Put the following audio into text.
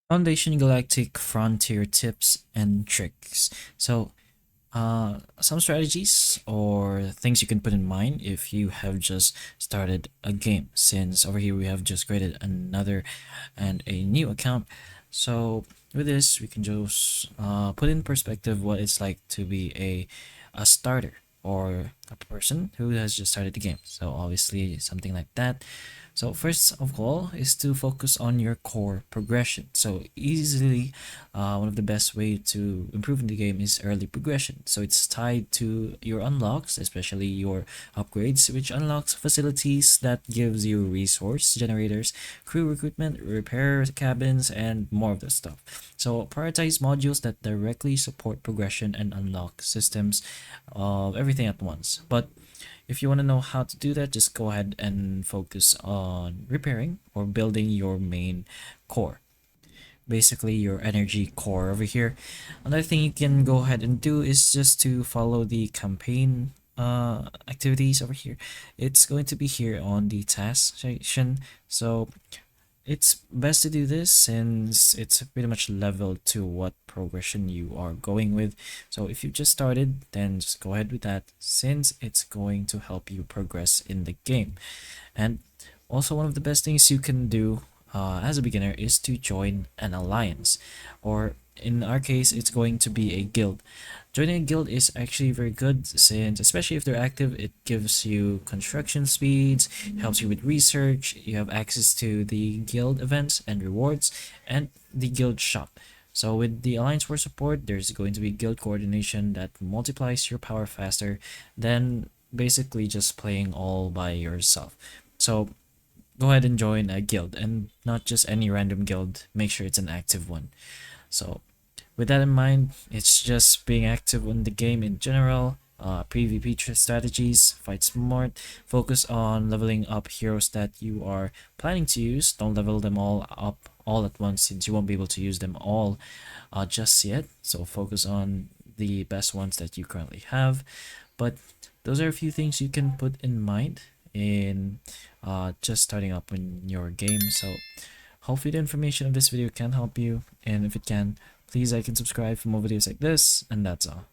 Foundation Galactic Frontier tips and tricks. Some strategies or things you can put in mind if you have just started a game. Since over here we have just created another and a new account. So with this, we can just put in perspective what it's like to be a starter or a person who has just started the game. So obviously something like that. So first of all is to focus on your core progression. So easily, one of the best way to improve in the game is early progression. So it's tied to your unlocks, especially your upgrades, which unlocks facilities that gives you resource generators, crew recruitment, repair cabins, and more of the stuff. So prioritize modules that directly support progression and unlock systems of everything at once. But if you want to know how to do that, just go ahead and focus on repairing or building your main core. Basically, your energy core over here. Another thing you can go ahead and do is just to follow the campaign activities over here. It's going to be here on the task section. So it's best to do this since it's pretty much leveled to what progression you are going with. So if you just started, then just go ahead with that since it's going to help you progress in the game. And also one of the best things you can do as a beginner is to join an alliance, or in our case it's going to be a guild. Joining a guild is actually very good since, especially if they're active, it gives you construction speeds, helps you with research, you have access to the guild events and rewards, and the guild shop. So with the Alliance War support, there's going to be guild coordination that multiplies your power faster than basically just playing all by yourself. So go ahead and join a guild, and not just any random guild, make sure it's an active one. So with that in mind, it's just being active in the game in general, PvP strategies, fight smart, focus on leveling up heroes that you are planning to use. Don't level them all up all at once since you won't be able to use them all just yet. So focus on the best ones that you currently have. But those are a few things you can put in mind in just starting up in your game. So hopefully the information of this video can help you, and if it can, please like and subscribe for more videos like this, and that's all.